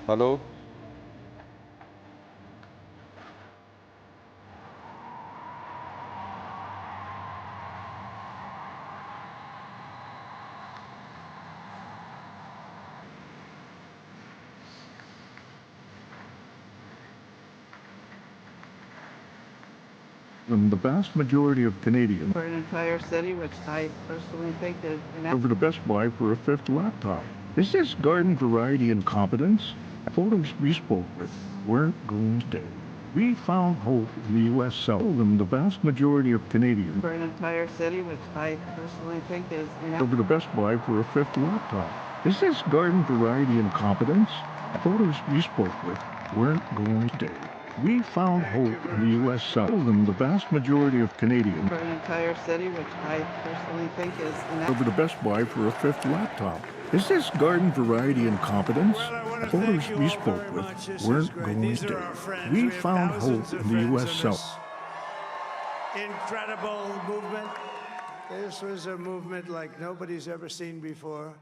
Hello? And the vast majority of Canadians For an entire city, which I personally think is over to Best Buy for a fifth laptop. Is this garden variety incompetence? Photos we spoke with weren't going to stay. We found hope in the U.S. South, and the vast majority of Canadians for an entire city, which I personally think is over to Best Buy for a fifth laptop. Is this garden variety incompetence? Photos we spoke with weren't going to stay. We found hope in the U.S. South, and the vast majority of Canadians for an entire city, which I personally think is over to Best Buy for a fifth laptop. Is this garden variety incompetence? Photos we spoke with weren't going to stay. We found hope in the U.S. South. Incredible movement. This was a movement like nobody's ever seen before.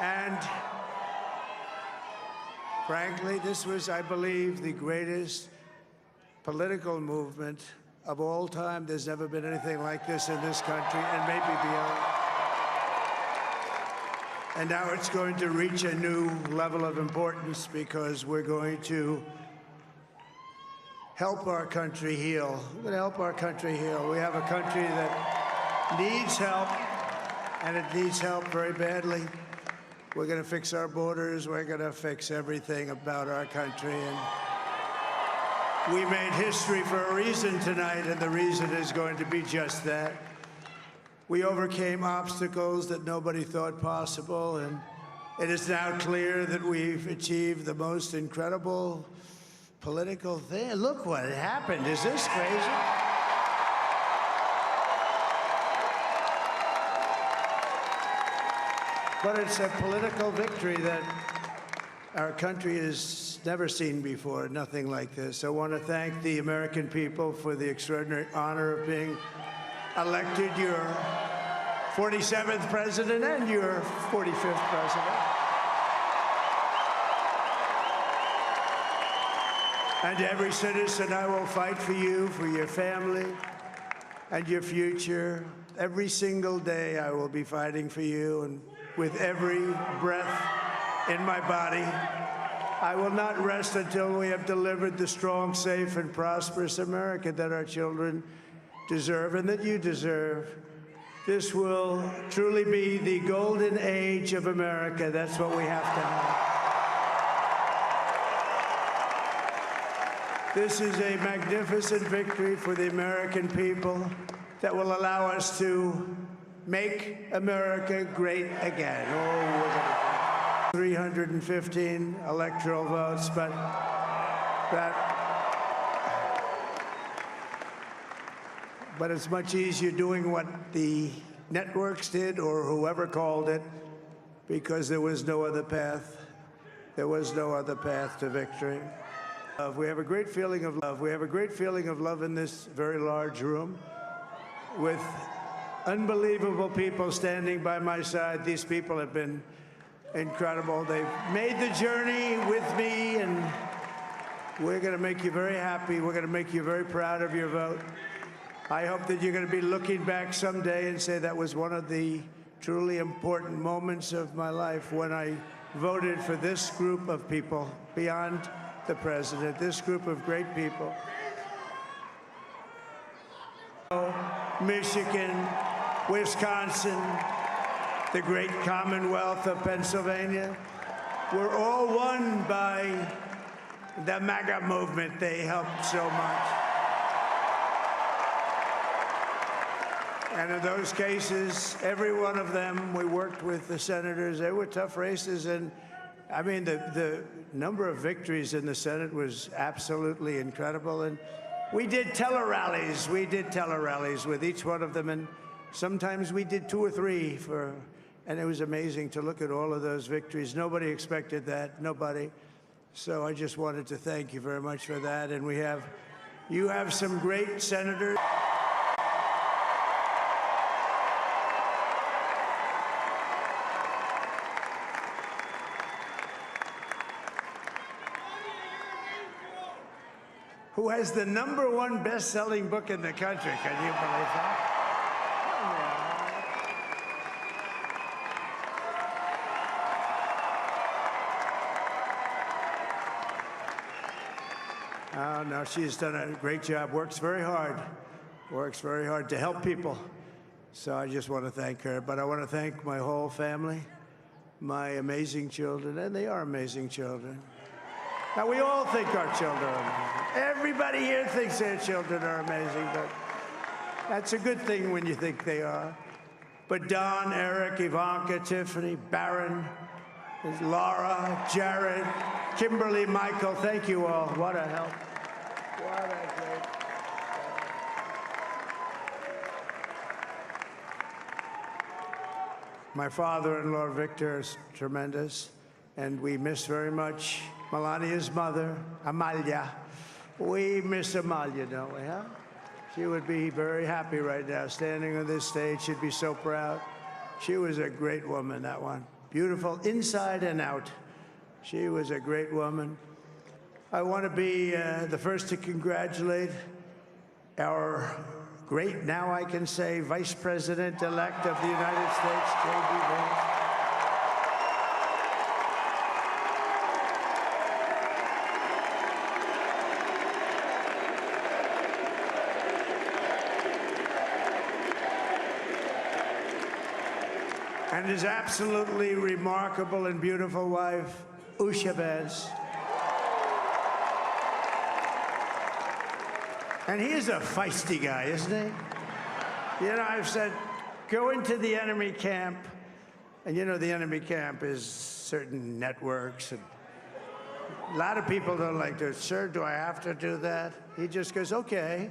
And frankly, this was, I believe, the greatest political movement of all time. There's never been anything like this in this country and maybe beyond. And now it's going to reach a new level of importance because we're going to help our country heal. We're going to help our country heal. We have a country that needs help, and it needs help very badly. We're going to fix our borders. We're going to fix everything about our country. And we made history for a reason tonight, and the reason is going to be just that. We overcame obstacles that nobody thought possible, and it is now clear that we've achieved the most incredible political thing. Look what happened. Is this crazy? But it's a political victory that our country has never seen before, nothing like this. I want to thank the American people for the extraordinary honor of being elected your 47th president and your 45th president. And to every citizen, I will fight for you, for your family, and your future. Every single day, I will be fighting for you, and with every breath in my body, I will not rest until we have delivered the strong, safe, and prosperous America that our children deserve and that you deserve. This will truly be the golden age of America. That's what we have to have. This is a magnificent victory for the American people that will allow us to make America great again. Oh, we're gonna 315 electoral votes, but it's much easier doing what the networks did or whoever called it, because there was no other path. There was no other path to victory. We have a great feeling of love. We have a great feeling of love in this very large room with unbelievable people standing by my side. These people have been incredible. They've made the journey with me, and we're going to make you very happy. We're going to make you very proud of your vote. I hope that you're going to be looking back someday and say that was one of the truly important moments of my life when I voted for this group of people beyond the president, this group of great people. Michigan, Wisconsin, the great Commonwealth of Pennsylvania, were all won by the MAGA movement. They helped so much. And in those cases, every one of them, we worked with the senators. They were tough races. And I mean, the number of victories in the Senate was absolutely incredible. And we did tele-rallies. We did tele-rallies with each one of them. And sometimes we did 2 or 3 and it was amazing to look at all of those victories. Nobody expected that, nobody. So I just wanted to thank you very much for that. And you have some great senators. who has the #1 best-selling book in the country. Can you believe that? Oh, no, she's done a great job, works very hard to help people. So I just want to thank her. But I want to thank my whole family, my amazing children, and they are amazing children. Now, we all think our children are amazing. Everybody here thinks their children are amazing, but that's a good thing when you think they are. But Don, Eric, Ivanka, Tiffany, Barron, Laura, Jared, Kimberly, Michael, thank you all. What a help. What a great. My father-in-law, Victor, is tremendous, and we miss very much Melania's mother, Amalia. We miss Amalia, don't we, huh? She would be very happy right now, standing on this stage. She'd be so proud. She was a great woman, that one. Beautiful inside and out. She was a great woman. I want to be the first to congratulate our great, now I can say, Vice President-elect of the United States, J.D. Vance. And his absolutely remarkable and beautiful wife, Usha Vance. And he is a feisty guy, isn't he? You know, I've said, go into the enemy camp, and you know the enemy camp is certain networks, and a lot of people don't like to, sir, do I have to do that? He just goes, okay,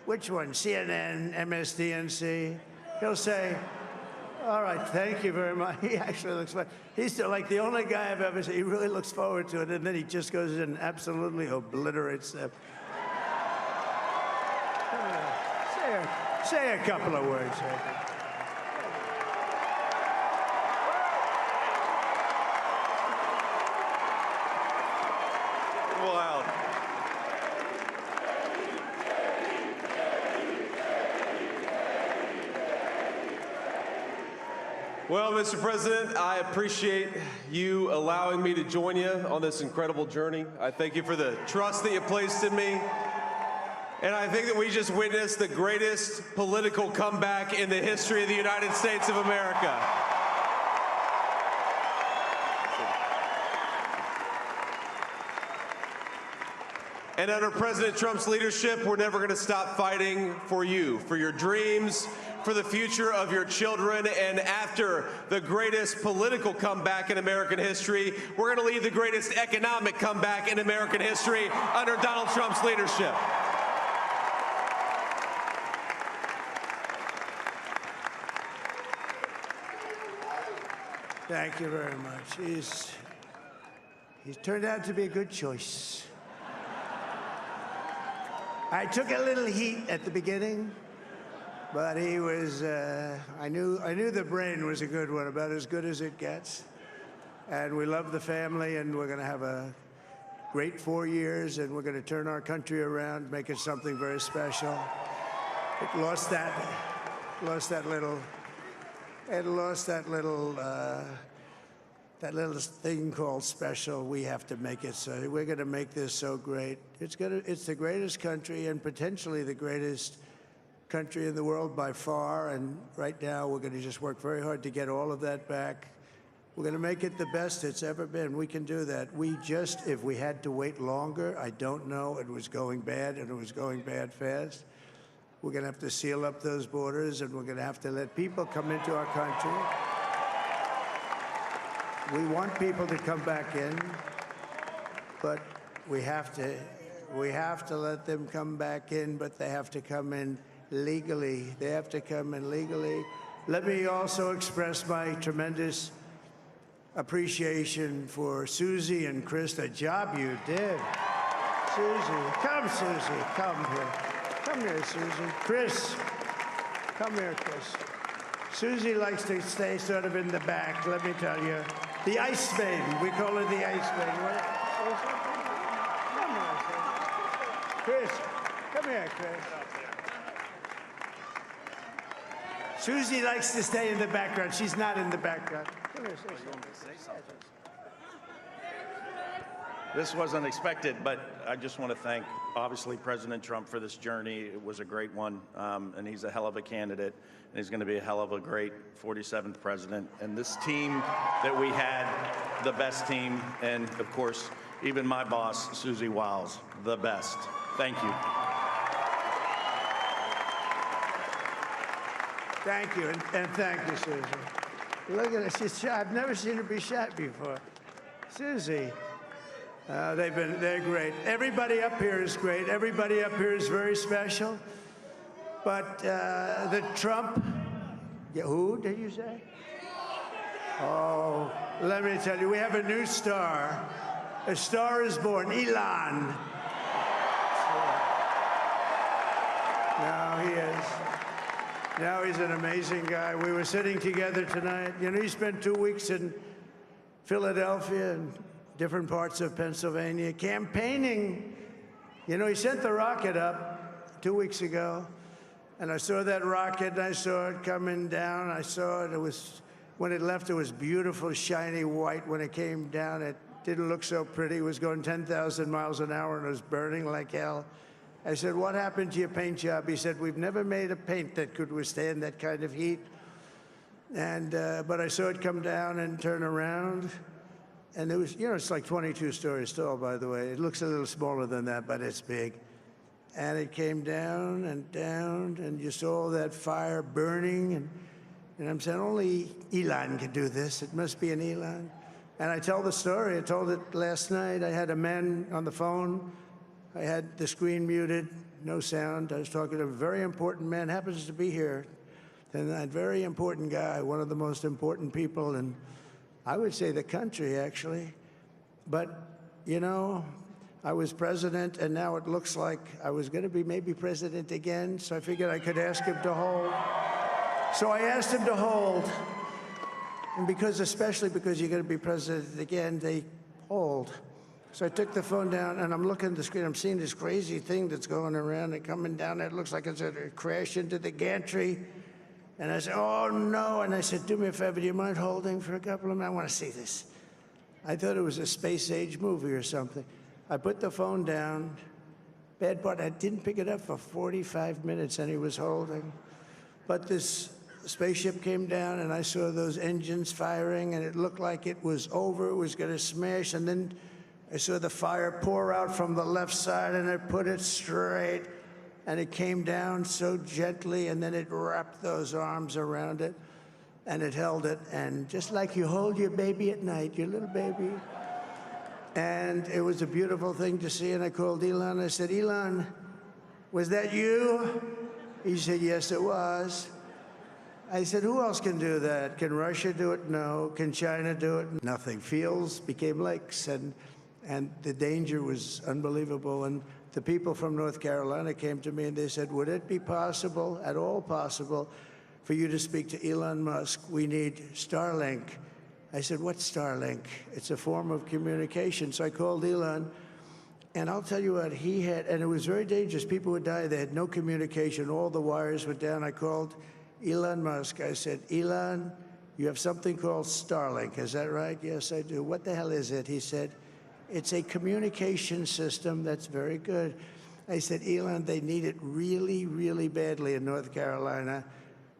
which one, CNN, MSDNC? He'll say, all right, thank you very much. He actually looks fine. He's still like the only guy I've ever seen. He really looks forward to it, and then he just goes in and absolutely obliterates them. Say a couple of words. Wow. Well, Mr. President, I appreciate you allowing me to join you on this incredible journey. I thank you for the trust that you placed in me. And I think that we just witnessed the greatest political comeback in the history of the United States of America. And under President Trump's leadership, we're never going to stop fighting for you, for your dreams, for the future of your children. And after the greatest political comeback in American history, we're going to lead the greatest economic comeback in American history under Donald Trump's leadership. Thank you very much. He's turned out to be a good choice. I took a little heat at the beginning, but he was, I knew the brain was a good one, about as good as it gets. And we love the family, and we're going to have a great 4 years, and we're going to turn our country around, make it something very special. It lost that little thing called special. We have to make it so. We're going to make this so great. It's the greatest country and potentially the greatest country in the world by far. And right now, we're going to just work very hard to get all of that back. We're going to make it the best it's ever been. We can do that. If we had to wait longer, I don't know. It was going bad, and it was going bad fast. We're going to have to seal up those borders, and we're going to have to let people come into our country. We want people to come back in, but we have to let them come back in, but they have to come in legally. They have to come in legally. Let me also express my tremendous appreciation for Susie and Chris, the job you did. Susie, come here. Come here, Susie. Chris, come here, Chris. Susie likes to stay sort of in the back, let me tell you. The Ice Maiden, we call her the Ice Maiden. Chris, come here, Chris. Susie likes to stay in the background. She's not in the background. Come here, say something. This wasn't expected, but I just want to thank, obviously, President Trump for this journey. It was a great one, and he's a hell of a candidate, and he's going to be a hell of a great 47th president. And this team that we had, the best team, and, of course, even my boss, Susie Wiles, the best. Thank you. Thank you, and thank you, Susie. Look at her. She's shy. I've never seen her be shy before. Susie. They're great. Everybody up here is great. Everybody up here is very special. But the Trump, who did you say? Oh, let me tell you, we have a new star. A star is born, Elon. Now he is. Now he's an amazing guy. We were sitting together tonight. You know, he spent 2 weeks in Philadelphia and different parts of Pennsylvania campaigning. You know, he sent the rocket up 2 weeks ago, and I saw that rocket, and I saw it coming down. I saw it. It was, when it left, it was beautiful, shiny white. When it came down, it didn't look so pretty. It was going 10,000 miles an hour, and it was burning like hell. I said, what happened to your paint job? He said, we've never made a paint that could withstand that kind of heat. And but I saw it come down and turn around. And it was, you know, it's like 22 stories tall, by the way. It looks a little smaller than that, but it's big. And it came down, and you saw that fire burning. And I'm saying, only Elon can do this. It must be an Elon. And I tell the story. I told it last night. I had a man on the phone. I had the screen muted, no sound. I was talking to a very important man, happens to be here. And that very important guy, one of the most important people in, I would say, the country, actually. But, you know, I was president, and now it looks like I was going to be maybe president again, so I figured I could ask him to hold. So I asked him to hold. And especially because you're going to be president again, they hold. So I took the phone down, and I'm looking at the screen. I'm seeing this crazy thing that's going around and coming down. It looks like it's going to crash into the gantry. And I said, oh, no. And I said, do me a favor. Do you mind holding for a couple of minutes? I want to see this. I thought it was a space-age movie or something. I put the phone down. Bad part, I didn't pick it up for 45 minutes, and he was holding. But this spaceship came down, and I saw those engines firing, and it looked like it was over. It was going to smash. And then I saw the fire pour out from the left side, and I put it straight, and it came down so gently, and then it wrapped those arms around it, and it held it, and just like you hold your baby at night, your little baby. And it was a beautiful thing to see, and I called Elon. I said, Elon, was that you? He said, yes, it was. I said, who else can do that? Can Russia do it? No. Can China do it? Nothing. Fields became lakes, and the danger was unbelievable. And the people from North Carolina came to me and they said, would it be possible, at all possible, for you to speak to Elon Musk? We need Starlink. I said, what's Starlink? It's a form of communication. So I called Elon, and I'll tell you what, he had, and it was very dangerous. People would die. They had no communication. All the wires were down. I called Elon Musk. I said, Elon, you have something called Starlink. Is that right? Yes, I do. What the hell is it? He said, it's a communication system that's very good. I said, Elon, they need it really, really badly in North Carolina.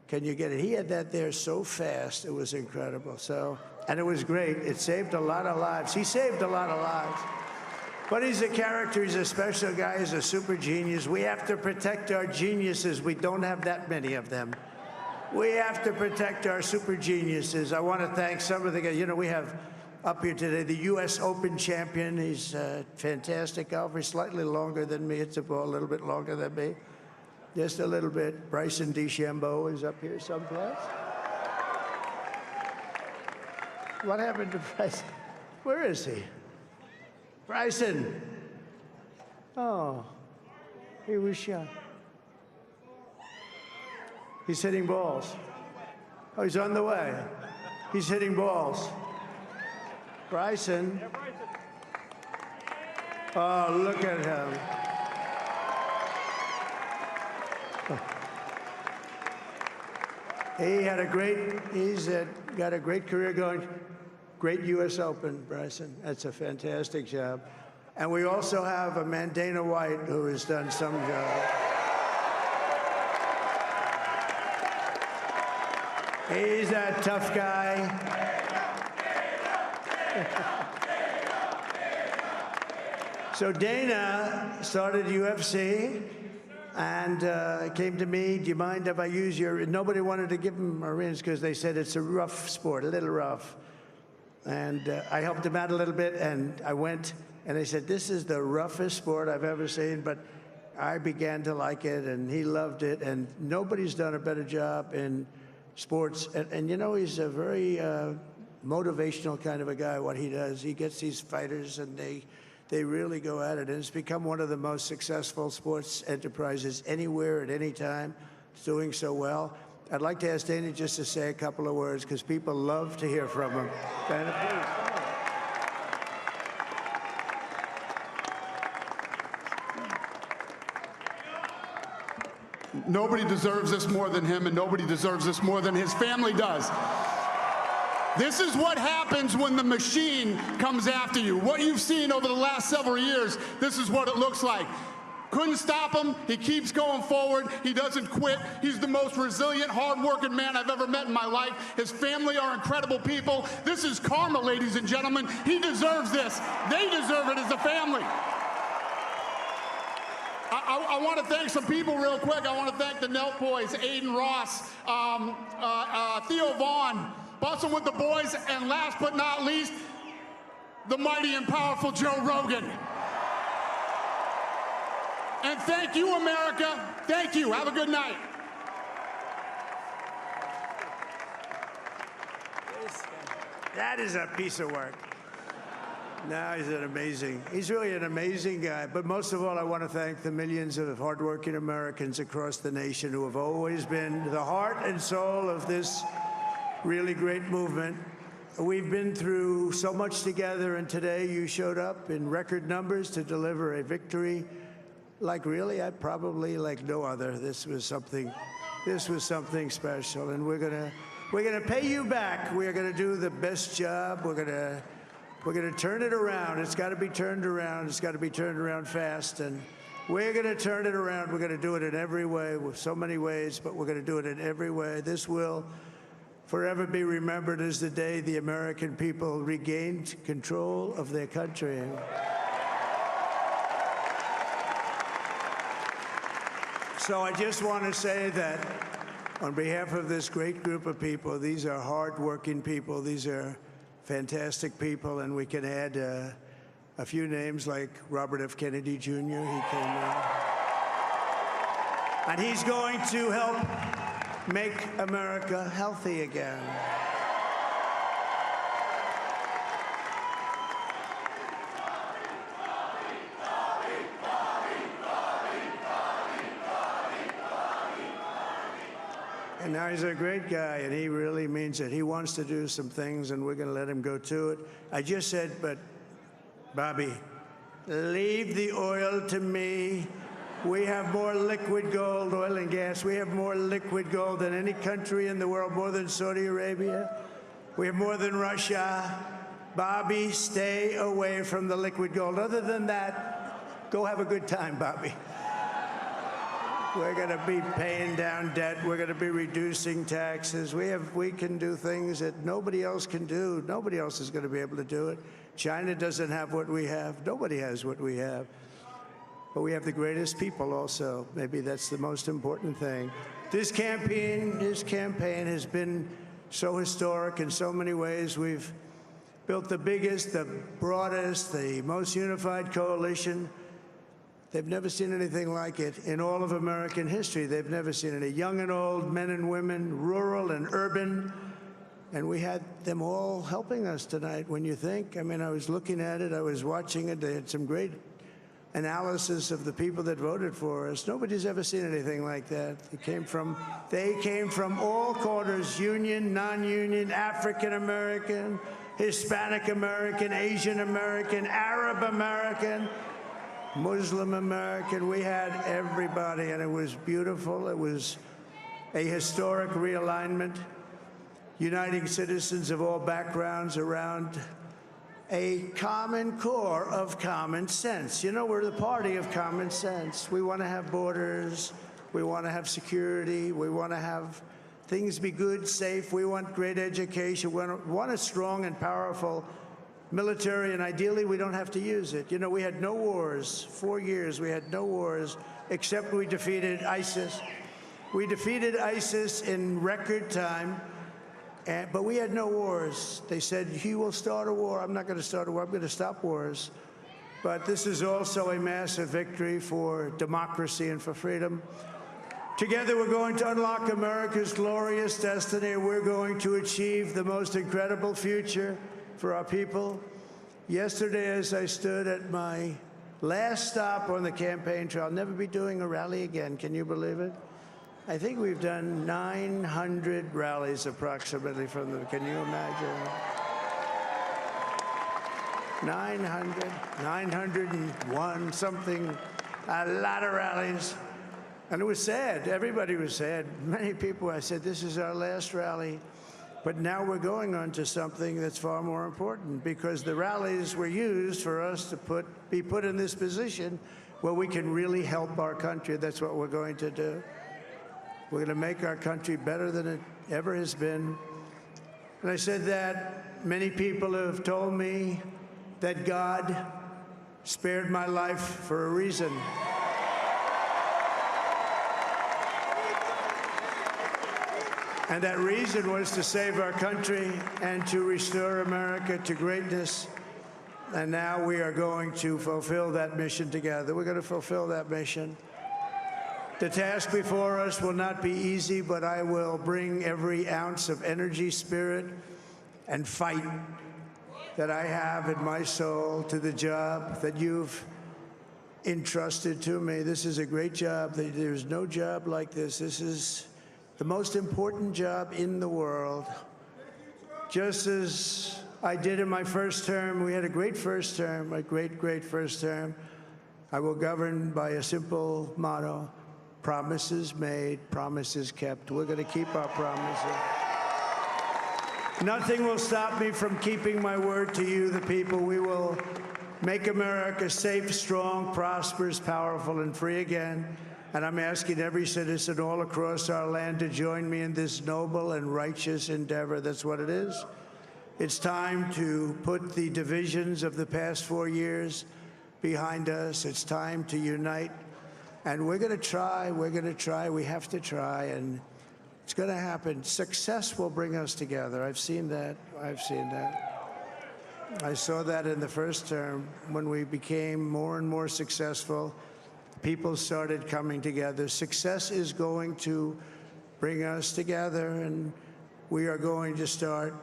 Can you get it? He had that there so fast. It was incredible. So, and it was great. It saved a lot of lives. He saved a lot of lives. But he's a character. He's a special guy. He's a super genius. We have to protect our geniuses. We don't have that many of them. We have to protect our super geniuses. I want to thank some of the guys. You know, we have up here today the U.S. Open champion. He's a fantastic golfer. Slightly longer than me. It's a little bit longer than me. Just a little bit. Bryson DeChambeau is up here someplace. What happened to Bryson? Where is he? Bryson. Oh, he was shot. He's hitting balls. Oh, he's on the way. He's hitting balls. Bryson. Oh, look at him. He's got a great career going. Great U.S. Open, Bryson. That's a fantastic job. And we also have a man, Dana White, who has done some job. He's a tough guy. So Dana started UFC and came to me, do you mind if I use your, nobody wanted to give him Marines because they said it's a rough sport, a little rough. And I helped him out a little bit, and I went, and they said, this is the roughest sport I've ever seen, but I began to like it, and he loved it, and nobody's done a better job in sports. And you know, he's a very motivational kind of a guy, what he does. He gets these fighters, and they really go at it, and it's become one of the most successful sports enterprises anywhere at any time. It's doing so well. I'd like to ask Dana just to say a couple of words, because people love to hear from him. Dana, please. Nobody deserves this more than him, and nobody deserves this more than his family does. This is what happens when the machine comes after you. What you've seen over the last several years, this is what it looks like. Couldn't stop him. He keeps going forward. He doesn't quit. He's the most resilient, hard-working man I've ever met in my life. His family are incredible people. This is karma, ladies and gentlemen. He deserves this. They deserve it as a family. I want to thank some people real quick. I want to thank the Nelt boys, Aiden Ross, Theo Vaughn, Bustin' with the boys, and last but not least, the mighty and powerful Joe Rogan. And thank you, America. Thank you. Have a good night. That is a piece of work. No, he's really an amazing guy. But most of all, I want to thank the millions of hardworking Americans across the nation who have always been the heart and soul of this really great movement. We've been through so much together, and today you showed up in record numbers to deliver a victory like probably like no other. This was something special, and we're gonna pay you back. We're gonna do the best job. We're gonna turn it around. It's got to be turned around. It's got to be turned around fast, and we're gonna turn it around. We're gonna do it in every way, with so many ways, but we're gonna do it in every way. This will forever be remembered as the day the American people regained control of their country. So I just want to say that on behalf of this great group of people, these are hard-working people. These are fantastic people, and we can add a few names like Robert F. Kennedy Jr. He came in. And he's going to help make America healthy again. And now he's a great guy, and he really means it. He wants to do some things, and we're going to let him go to it. I just said, but Bobby, leave the oil to me. We have more liquid gold, oil and gas. We have more liquid gold than any country in the world, more than Saudi Arabia. We have more than Russia. Bobby, stay away from the liquid gold. Other than that, go have a good time, Bobby. We're going to be paying down debt. We're going to be reducing taxes. We can do things that nobody else can do. Nobody else is going to be able to do it. China doesn't have what we have. Nobody has what we have. But we have the greatest people also. Maybe that's the most important thing. This campaign has been so historic in so many ways. We've built the biggest, the broadest, the most unified coalition. They've never seen anything like it in all of American history. They've never seen it. Young and old, men and women, rural and urban. And we had them all helping us tonight. When you think, I mean, I was looking at it, I was watching it. They had some great analysis of the people that voted for us. Nobody's ever seen anything like that. They came from all quarters, union, non-union, African American, Hispanic American, Asian American, Arab American, Muslim American. We had everybody, and it was beautiful. It was a historic realignment, uniting citizens of all backgrounds around a common core of common sense. You know, we're the party of common sense. We want to have borders. We want to have security. We want to have things be good, safe. We want great education. We want a strong and powerful military, and ideally, we don't have to use it. You know, we had no wars. 4 years, we had no wars, except we defeated ISIS. We defeated ISIS in record time, but we had no wars. They said, he will start a war. I'm not going to start a war. I'm going to stop wars. But this is also a massive victory for democracy and for freedom. Together, we're going to unlock America's glorious destiny. We're going to achieve the most incredible future for our people. Yesterday, as I stood at my last stop on the campaign trail, I'll never be doing a rally again. Can you believe it? I think we've done 900 rallies approximately from them. Can you imagine? 901, something, a lot of rallies. And it was sad. Everybody was sad. Many people, I said, this is our last rally. But now we're going on to something that's far more important, because the rallies were used for us to be put in this position where we can really help our country. That's what we're going to do. We're going to make our country better than it ever has been. And I said that many people have told me that God spared my life for a reason. And that reason was to save our country and to restore America to greatness. And now we are going to fulfill that mission together. We're going to fulfill that mission. The task before us will not be easy, but I will bring every ounce of energy, spirit, and fight that I have in my soul to the job that you've entrusted to me. This is a great job. There's no job like this. This is the most important job in the world. Just as I did in my first term, we had a great first term, a great, great first term. I will govern by a simple motto: promises made, promises kept. We're going to keep our promises. Nothing will stop me from keeping my word to you, the people. We will make America safe, strong, prosperous, powerful, and free again. And I'm asking every citizen all across our land to join me in this noble and righteous endeavor. That's what it is. It's time to put the divisions of the past 4 years behind us. It's time to unite. And we're going to try. We're going to try. We have to try. And it's going to happen. Success will bring us together. I've seen that. I've seen that. I saw that in the first term when we became more and more successful. People started coming together. Success is going to bring us together, and we are going to start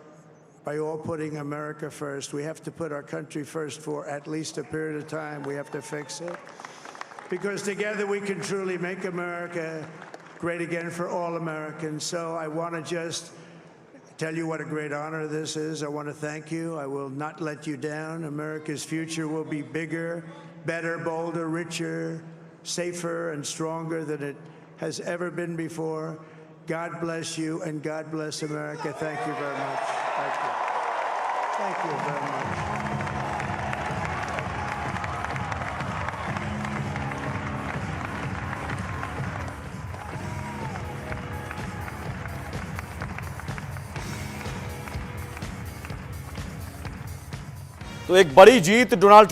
by all putting America first. We have to put our country first for at least a period of time. We have to fix it, because together we can truly make America great again for all Americans. So I want to just tell you what a great honor this is. I want to thank you. I will not let you down. America's future will be bigger, better, bolder, richer, safer, and stronger than it has ever been before. God bless you, and God bless America. Thank you very much. Thank you. Thank you very much. तो एक बड़ी जीत Donald